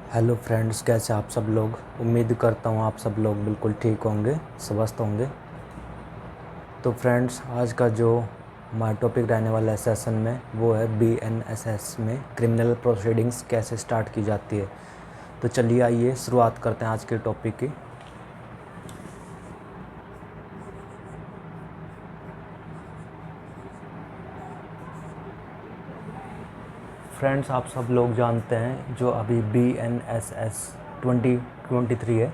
Hello friends, कैसे आप सब लोग। उम्मीद करता हूँ आप सब लोग बिल्कुल ठीक होंगे, स्वस्थ होंगे। तो फ्रेंड्स, आज का जो हमारा टॉपिक रहने वाला है सेशन में वो है BNSS में क्रिमिनल प्रोसीडिंग्स कैसे स्टार्ट की जाती है। तो चलिए आइए शुरुआत करते हैं आज के टॉपिक की। फ्रेंड्स, आप सब लोग जानते हैं जो अभी BNSS 2023 है,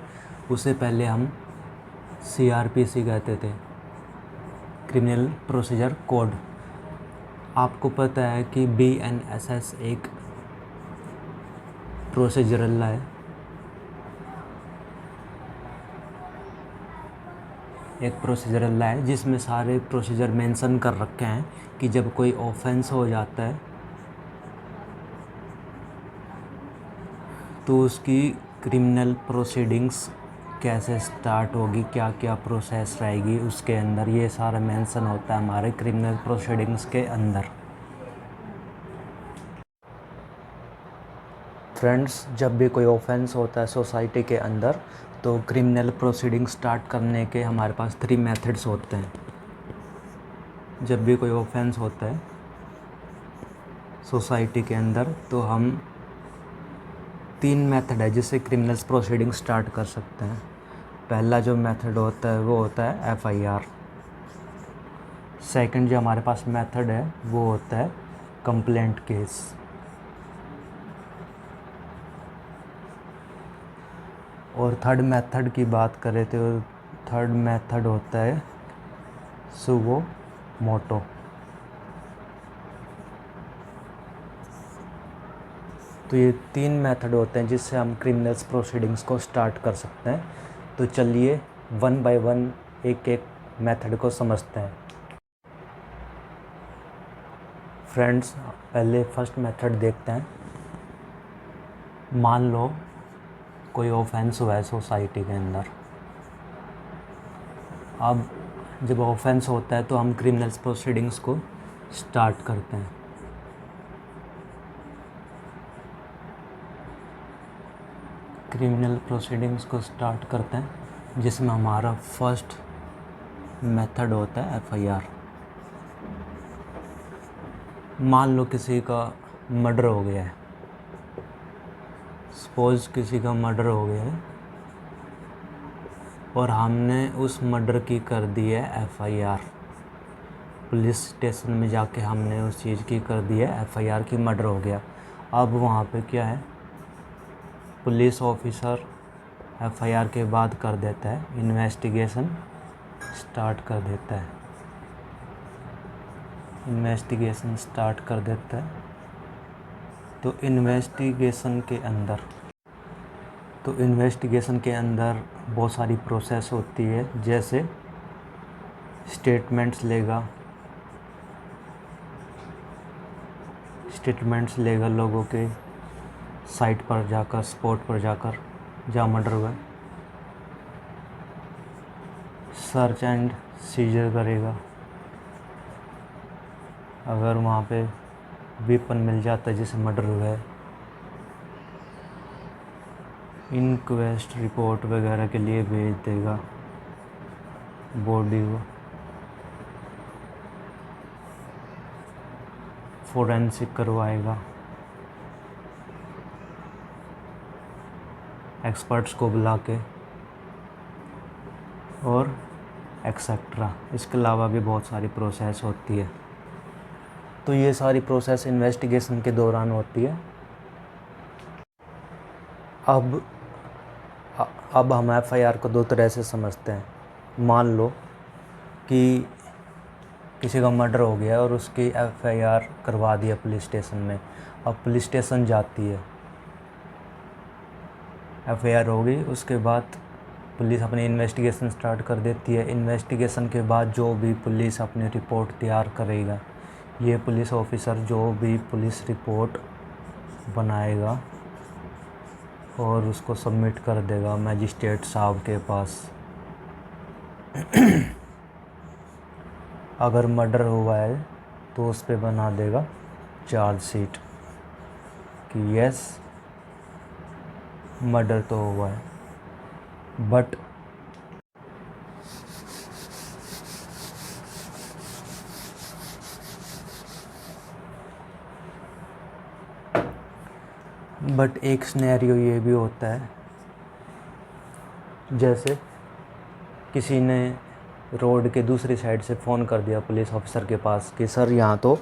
उससे पहले हम CRPC कहते थे, क्रिमिनल प्रोसीजर कोड। आपको पता है कि BNSS एक प्रोसीजरल है, जिसमें सारे प्रोसीजर मेंशन कर रखे हैं कि जब कोई ऑफेंस हो जाता है तो उसकी क्रिमिनल प्रोसीडिंग्स कैसे स्टार्ट होगी, क्या क्या प्रोसेस रहेगी उसके अंदर, ये सारा मेंशन होता है हमारे क्रिमिनल प्रोसीडिंग्स के अंदर। फ्रेंड्स, जब भी कोई ऑफेंस होता है सोसाइटी के अंदर तो क्रिमिनल प्रोसीडिंग स्टार्ट करने के हमारे पास 3 मेथड्स होते हैं। जब भी कोई ऑफेंस होता है सोसाइटी के अंदर तो हम 3 मेथड है जिससे क्रिमिनल प्रोसीडिंग स्टार्ट कर सकते हैं। पहला जो मेथड होता है वो होता है FIR। सेकंड जो हमारे पास मेथड है वो होता है कंप्लेंट केस। और थर्ड मेथड की बात करें तो थर्ड मेथड होता है सुवो मोटो। तो ये 3 मेथड होते हैं जिससे हम क्रिमिनल्स प्रोसीडिंग्स को स्टार्ट कर सकते हैं। तो चलिए वन बाय वन एक एक मेथड को समझते हैं। फ्रेंड्स, पहले फर्स्ट मेथड देखते हैं। मान लो कोई ऑफेंस हुआ है सोसाइटी के अंदर। अब जब ऑफेंस होता है तो हम क्रिमिनल्स प्रोसीडिंग्स को स्टार्ट करते हैं। क्रिमिनल प्रोसीडिंग्स को स्टार्ट करते हैं जिसमें हमारा फर्स्ट मेथड होता है FIR। मान लो किसी का मर्डर हो गया है, सपोज किसी का मर्डर हो गया है और हमने उस मर्डर की कर दी है FIR। पुलिस स्टेशन में जाके हमने उस चीज़ की कर दी है FIR कि मर्डर हो गया। अब वहाँ पे क्या है, पुलिस ऑफिसर FIR के बाद कर देता है इन्वेस्टिगेशन स्टार्ट कर देता है। इन्वेस्टिगेशन स्टार्ट कर देता है तो इन्वेस्टिगेशन के अंदर बहुत सारी प्रोसेस होती है, जैसे स्टेटमेंट्स लेगा लोगों के साइट पर जाकर, स्पॉट पर जाकर जहाँ मर्डर हुआ है। सर्च एंड सीजर करेगा, अगर वहाँ पे वेपन मिल जाता है जिसे मर्डर हुआ है। इंक्वेस्ट रिपोर्ट वगैरह के लिए भेज देगा बॉडी को। फोरेंसिक करवाएगा, एक्सपर्ट्स को बुला के, और एक्सेट्रा। इसके अलावा भी बहुत सारी प्रोसेस होती है। तो ये सारी प्रोसेस इन्वेस्टिगेशन के दौरान होती है। अब हम FIR को 2 तरह से समझते हैं। मान लो कि किसी का मर्डर हो गया और उसकी FIR करवा दिया पुलिस स्टेशन में। अब पुलिस स्टेशन जाती है, FIR हो गई, उसके बाद पुलिस अपनी इन्वेस्टिगेशन स्टार्ट कर देती है। इन्वेस्टिगेशन के बाद जो भी पुलिस अपनी रिपोर्ट तैयार करेगा, ये पुलिस ऑफिसर जो भी पुलिस रिपोर्ट बनाएगा और उसको सबमिट कर देगा मजिस्ट्रेट साहब के पास। अगर मर्डर हुआ है तो उस पर बना देगा चार्जशीट कि यस मर्डर तो हुआ है, बट एक सिनेरियो ये भी होता है, जैसे किसी ने रोड के दूसरी साइड से फ़ोन कर दिया पुलिस ऑफिसर के पास कि सर यहाँ तो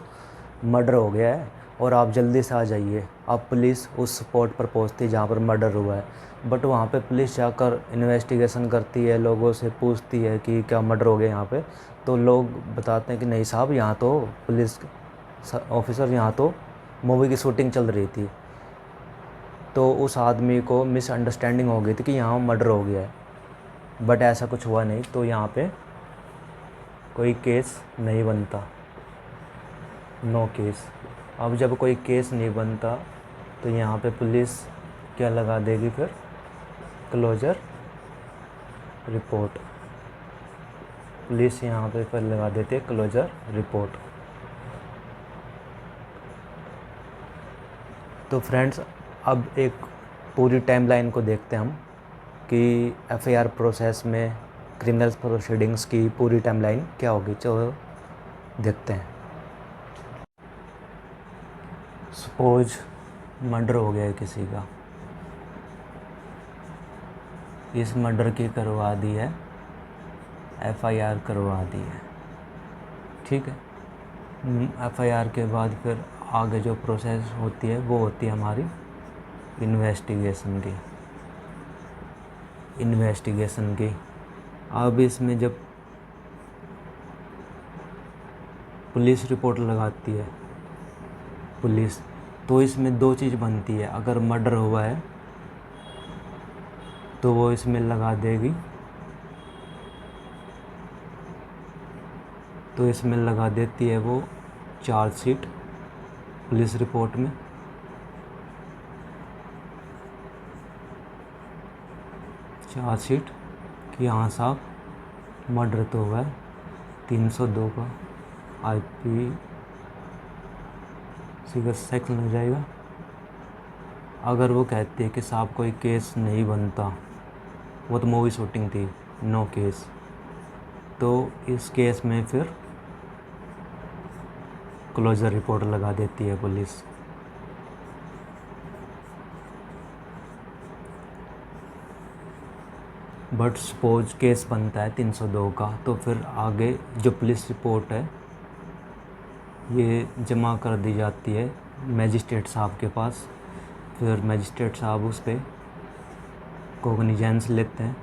मर्डर हो गया है और आप जल्दी से आ जाइए। अब पुलिस उस स्पॉट पर पहुँचती है जहाँ पर मर्डर हुआ है, बट वहाँ पे पुलिस जाकर इन्वेस्टिगेशन करती है, लोगों से पूछती है कि क्या मर्डर हो गया यहाँ पे, तो लोग बताते हैं कि नहीं साहब, यहाँ तो पुलिस ऑफिसर, यहाँ तो मूवी की शूटिंग चल रही थी। तो उस आदमी को मिसअंडरस्टैंडिंग हो गई थी कि यहाँ मर्डर हो गया है, बट ऐसा कुछ हुआ नहीं, तो यहाँ पे कोई केस नहीं बनता, नो केस। अब जब कोई केस नहीं बनता तो यहाँ पे पुलिस क्या लगा देगी फिर, क्लोजर रिपोर्ट। पुलिस यहाँ पे फिर लगा देती है क्लोजर रिपोर्ट। तो फ्रेंड्स, अब एक पूरी टाइमलाइन को देखते हैं हम कि एफआईआर प्रोसेस में क्रिमिनल प्रोसीडिंग्स की पूरी टाइमलाइन क्या होगी, चलो देखते हैं। सपोज मर्डर हो गया है किसी का, इस मर्डर की करवा दी है, एफआईआर करवा दी है, ठीक है। एफआईआर के बाद फिर आगे जो प्रोसेस होती है वो होती है हमारी इन्वेस्टिगेशन की। अब इसमें जब पुलिस रिपोर्ट लगाती है पुलिस, तो इसमें दो चीज़ बनती है। अगर मर्डर हुआ है तो वो इसमें लगा देगी, तो इसमें लगा देती है वो चार्जशीट पुलिस रिपोर्ट में। चार्जशीट कि हाँ साहब मर्डर तो हुआ है, 302 का IP का सेक्शन लग जाएगा। अगर वो कहती है कि साहब कोई केस नहीं बनता, वो तो मूवी शूटिंग थी, नो केस, तो इस केस में फिर क्लोजर रिपोर्ट लगा देती है पुलिस। बट सपोज केस बनता है 302 का, तो फिर आगे जो पुलिस रिपोर्ट है ये जमा कर दी जाती है मैजिस्ट्रेट साहब के पास। फिर मैजिस्ट्रेट साहब उस पर कोग्निजेंस लेते हैं।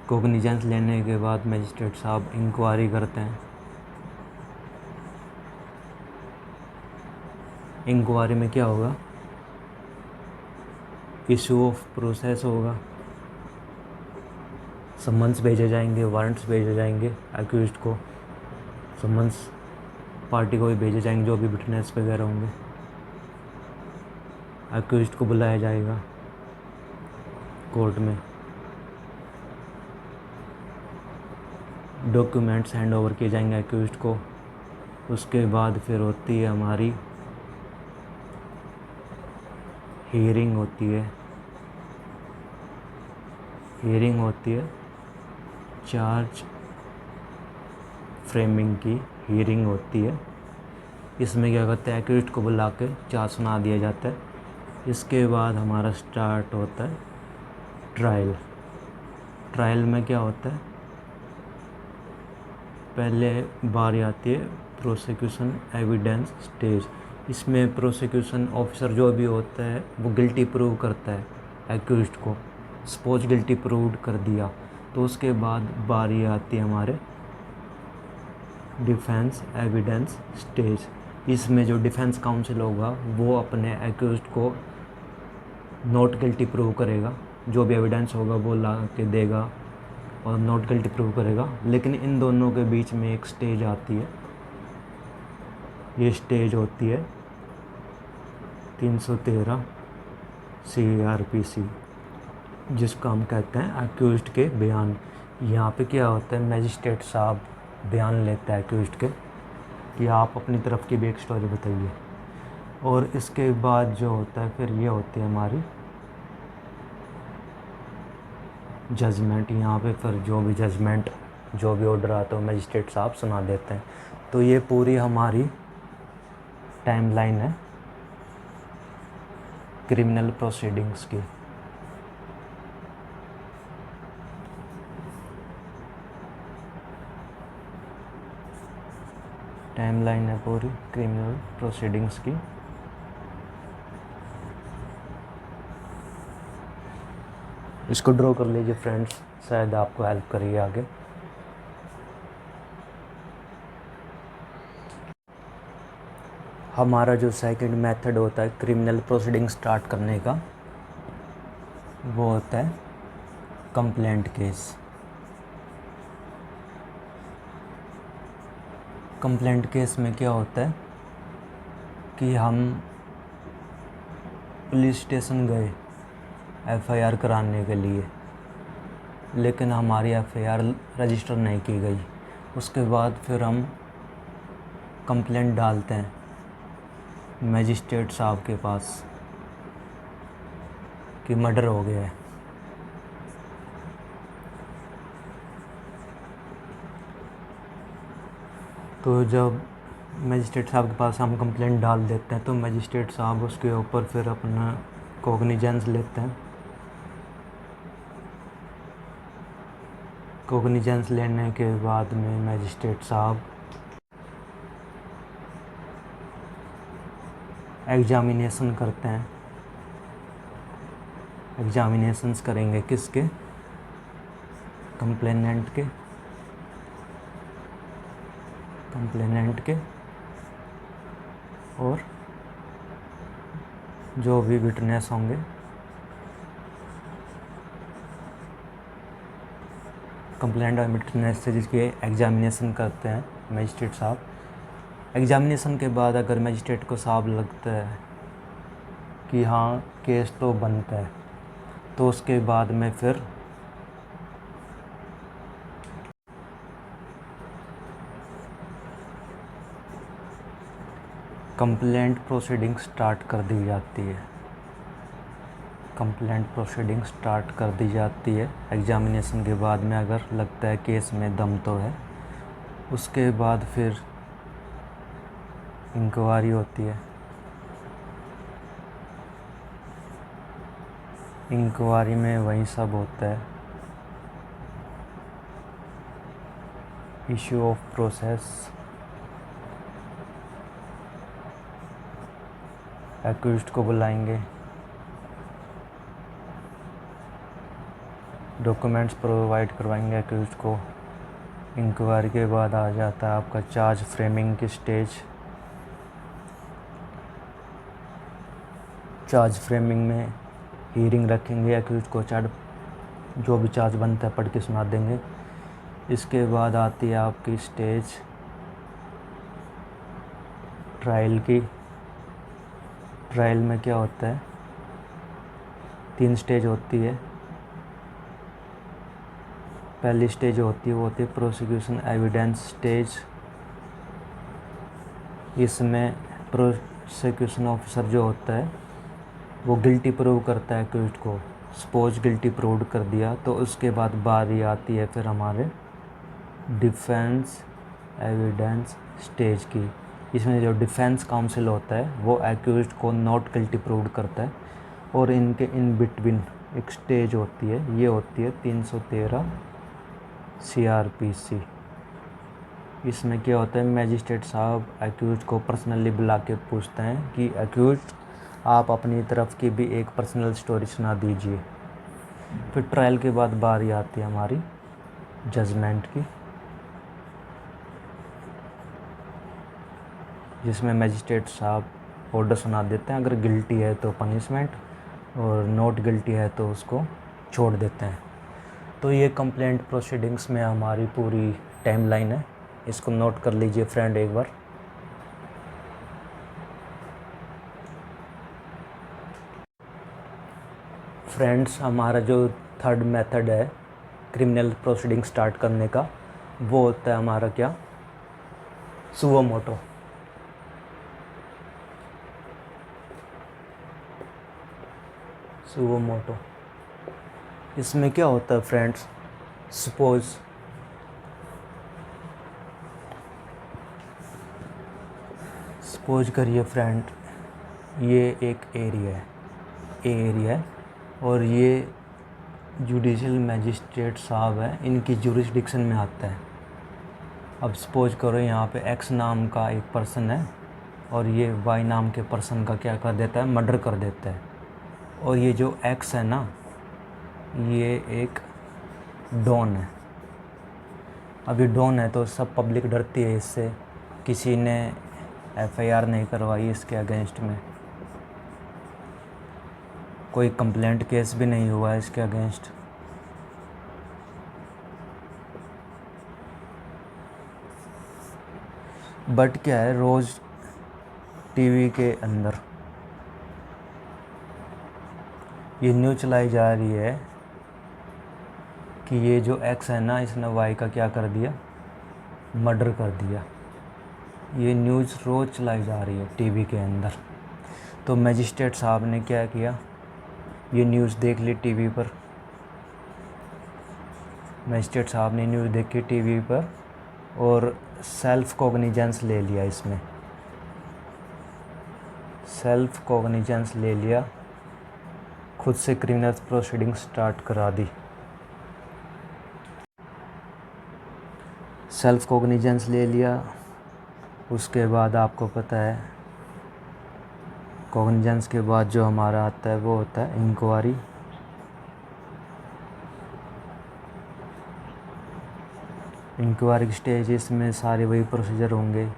कोग्निजेंस लेने के बाद मैजिस्ट्रेट साहब इंक्वायरी करते हैं। इंक्वायरी में क्या होगा, इशू ऑफ प्रोसेस होगा, समन्स भेजे जाएंगे, वारंट्स भेजे जाएंगे एक्यूज्ड को, समन्स पार्टी को भी भेजे जाएंगे, जो भी विटनेस वगैरह होंगे। एक्यूज्ड को बुलाया जाएगा कोर्ट में, डॉक्यूमेंट्स हैंड ओवर किए जाएंगे एक्यूज्ड को। उसके बाद फिर होती है हमारी हियरिंग होती है चार्ज फ्रेमिंग की हियरिंग होती है। इसमें क्या करते हैं, एक्यूज्ड को बुला के चार्ज सुना दिया जाता है। इसके बाद हमारा स्टार्ट होता है ट्रायल में क्या होता है, पहले बारी आती है प्रोसिक्यूशन एविडेंस स्टेज। इसमें प्रोसिक्यूशन ऑफिसर जो भी होता है वो गिल्टी प्रूव करता है एक्यूज्ड को। सपोज गिल्टी प्रूव कर दिया तो उसके बाद बारी आती है हमारे डिफेंस एविडेंस स्टेज। इसमें जो डिफेंस काउंसिल होगा वो अपने एक्यूज्ड को नॉट गिल्टी प्रूव करेगा, जो भी एविडेंस होगा वो ला के देगा और नॉट गिल्टी प्रूव करेगा। लेकिन इन दोनों के बीच में एक स्टेज आती है, ये स्टेज होती है 313 CRPC, जिसको हम कहते हैं एक्यूज्ड के बयान। यहाँ पे क्या होता है, मैजिस्ट्रेट साहब बयान लेता है एक्यूज्ड के कि आप अपनी तरफ की भी एक स्टोरी बताइए। और इसके बाद जो होता है फिर ये होती है हमारी जजमेंट। यहाँ पे फिर जो भी जजमेंट, जो भी ऑर्डर आता है मजिस्ट्रेट साहब सुना देते हैं। तो ये पूरी हमारी टाइमलाइन है क्रिमिनल प्रोसीडिंग्स की। टाइमलाइन है पूरी क्रिमिनल प्रोसीडिंग्स की। इसको ड्रॉ कर लीजिए फ्रेंड्स, शायद आपको हेल्प करेगी आगे। हमारा जो सेकंड मेथड होता है क्रिमिनल प्रोसीडिंग स्टार्ट करने का, वो होता है कंप्लेंट केस। कंप्लेंट केस में क्या होता है कि हम पुलिस स्टेशन गए एफआईआर कराने के लिए, लेकिन हमारी एफआईआर रजिस्टर नहीं की गई। उसके बाद फिर हम कंप्लेंट डालते हैं मजिस्ट्रेट साहब के पास कि मर्डर हो गया है। तो जब मजिस्ट्रेट साहब के पास हम कंप्लेंट डाल देते हैं तो मजिस्ट्रेट साहब उसके ऊपर फिर अपना कॉग्निजेंस लेते हैं। कॉग्निजेंस लेने के बाद में मजिस्ट्रेट साहब एग्जामिनेशन करते हैं। एग्जामिनेशंस करेंगे किसके? कंप्लेनेंट के और जो भी विटनेस होंगे। कंप्लेंट और विटनेस से जिसकी एग्जामिनेशन करते हैं मजिस्ट्रेट साहब। एग्जामिनेशन के बाद अगर मजिस्ट्रेट को साहब लगता है कि हाँ केस तो बनता है, तो उसके बाद में फिर कंप्लेंट प्रोसीडिंग स्टार्ट कर दी जाती है। कंप्लेंट प्रोसीडिंग स्टार्ट कर दी जाती है एग्जामिनेशन के बाद में, अगर लगता है केस में दम तो है। उसके बाद फिर इंक्वायरी होती है। इंक्वायरी में वही सब होता है, इशू ऑफ प्रोसेस, एक्यूज्ड को बुलाएंगे, डॉक्यूमेंट्स प्रोवाइड करवाएंगे एक्यूज्ड को। इंक्वायरी के बाद आ जाता है आपका चार्ज फ्रेमिंग की स्टेज। चार्ज फ्रेमिंग में हियरिंग रखेंगे, एक्यूज्ड को जो भी चार्ज बनता है पढ़ के सुना देंगे। इसके बाद आती है आपकी स्टेज ट्रायल की। ट्रायल में क्या होता है, 3 स्टेज होती है। पहली स्टेज होती है वो होती है प्रोसिक्यूशन एविडेंस स्टेज। इसमें प्रोसिक्यूशन ऑफिसर जो होता है वो गिल्टी प्रूव करता है एक्यूज्ड को। सपोज गिल्टी प्रूव कर दिया तो उसके बाद बारी आती है फिर हमारे डिफेंस एविडेंस स्टेज की। इसमें जो डिफेंस काउंसिल होता है वो एक्यूज्ड को नॉट गिल्टी प्रूव करता है, और इनके इन बिटवीन एक स्टेज होती है, ये होती है 313 CRPC। इसमें क्या होता है, मैजिस्ट्रेट साहब एक्यूज्ड को पर्सनली बुला के पूछते हैं कि एक्यूज्ड आप अपनी तरफ की भी एक पर्सनल स्टोरी सुना दीजिए। फिर ट्रायल के बाद बारी आती है हमारी जजमेंट की, जिसमें मैजिस्ट्रेट साहब ऑर्डर सुना देते हैं। अगर गिल्टी है तो पनिशमेंट, और नॉट गिल्टी है तो उसको छोड़ देते हैं। तो ये कंप्लेंट प्रोसीडिंग्स में हमारी पूरी टाइमलाइन है। इसको नोट कर लीजिए फ्रेंड एक बार। फ्रेंड्स, हमारा जो थर्ड मेथड है क्रिमिनल प्रोसीडिंग स्टार्ट करने का, वो होता है हमारा क्या, सुओ मोटो। Suo motu. इसमें क्या होता है फ्रेंड्स, सपोज करिए फ्रेंड, ये एक एरिया है और ये जुडिशल मैजिस्ट्रेट साहब है, इनकी जुरिस्डिक्शन में आता है। अब सपोज करो यहाँ पे एक्स नाम का एक पर्सन है और ये वाई नाम के पर्सन का क्या कर देता है, मर्डर कर देता है। और ये जो एक्स है ना, ये एक डॉन है। अब ये डॉन है तो सब पब्लिक डरती है इससे, किसी ने एफआईआर नहीं करवाई इसके अगेंस्ट में, कोई कंप्लेंट केस भी नहीं हुआ है इसके अगेंस्ट। बट क्या है, रोज़ टीवी के अंदर ये न्यूज़ चलाई जा रही है कि ये जो एक्स है ना, इसने वाई का क्या कर दिया, मर्डर कर दिया। ये न्यूज़ रोज़ चलाई जा रही है टीवी के अंदर। तो मैजिस्ट्रेट साहब ने क्या किया, ये न्यूज़ देख ली टीवी पर। मैजिस्ट्रेट साहब ने न्यूज़ देखी टीवी पर और सेल्फ कॉग्निजेंस ले लिया। इसमें सेल्फ कॉग्निजेंस ले लिया, खुद से क्रिमिनल प्रोसीडिंग स्टार्ट करा दी। सेल्फ कॉग्निजेंस ले लिया, उसके बाद आपको पता है कॉग्निजेंस के बाद जो हमारा आता है वो होता है इंक्वायरी। इंक्वायरी की स्टेज, इसमें सारे वही प्रोसीजर होंगे,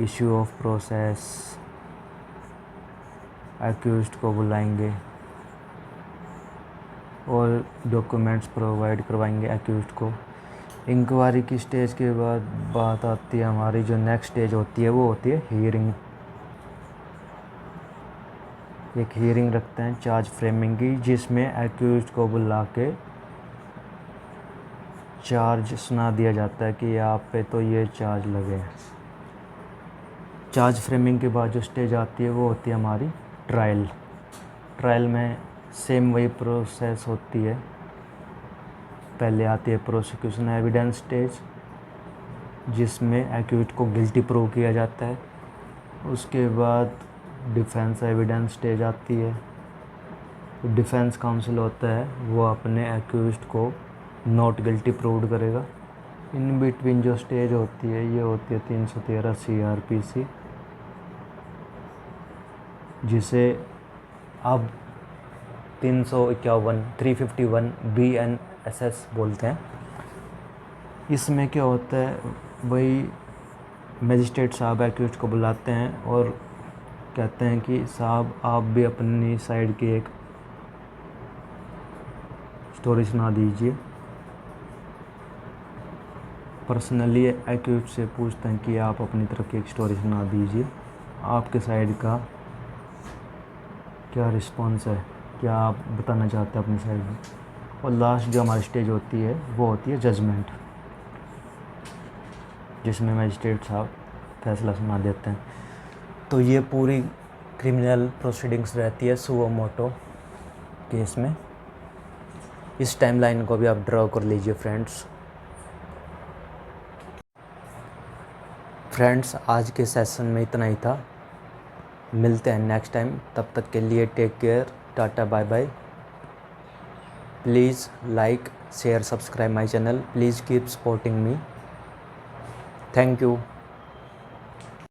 इशू ऑफ प्रोसेस, एक्यूज्ड को बुलाएंगे और डॉक्यूमेंट्स प्रोवाइड करवाएंगे एक्यूज्ड को। इंक्वायरी की स्टेज के बाद बात आती है हमारी जो नेक्स्ट स्टेज होती है, वो होती है हियरिंग। एक हियरिंग रखते हैं चार्ज फ्रेमिंग की, जिसमें एक्यूज्ड को बुला के चार्ज सुना दिया जाता है कि आप पे तो ये चार्ज लगे हैं। चार्ज फ्रेमिंग के बाद जो स्टेज आती है वो होती है हमारी ट्रायल। ट्रायल में सेम वही प्रोसेस होती है। पहले आती है प्रोसिक्यूशन एविडेंस स्टेज, जिसमें एक्यूज्ड को गिल्टी प्रूव किया जाता है। उसके बाद डिफेंस एविडेंस स्टेज आती है। तो डिफेंस काउंसिल होता है, वो अपने एक्यूज्ड को नॉट गिल्टी प्रूव्ड करेगा। इन बिटवीन जो स्टेज होती है, ये होती है 313 CRPC, जिसे अब 351 BNSS बोलते हैं। इसमें क्या होता है, वही मैजिस्ट्रेट साहब एक्यूज्ड को बुलाते हैं और कहते हैं कि साहब आप भी अपनी साइड की एक स्टोरी सुना दीजिए। पर्सनली एक्यूज्ड से पूछते हैं कि आप अपनी तरफ की एक स्टोरी सुना दीजिए, आपके साइड का क्या रिस्पॉन्स है, क्या आप बताना चाहते हैं अपनी साइड में। और लास्ट जो हमारी स्टेज होती है वो होती है जजमेंट, जिसमें मैजिस्ट्रेट साहब फैसला सुना देते हैं। तो ये पूरी क्रिमिनल प्रोसीडिंग्स रहती है सुओ मोटो केस में। इस टाइमलाइन को भी आप ड्रॉ कर लीजिए फ्रेंड्स। आज के सेशन में इतना ही था। मिलते हैं नेक्स्ट टाइम, तब तक के लिए take care, tata bye bye. Please like, share, subscribe my channel. Please keep supporting me. Thank you.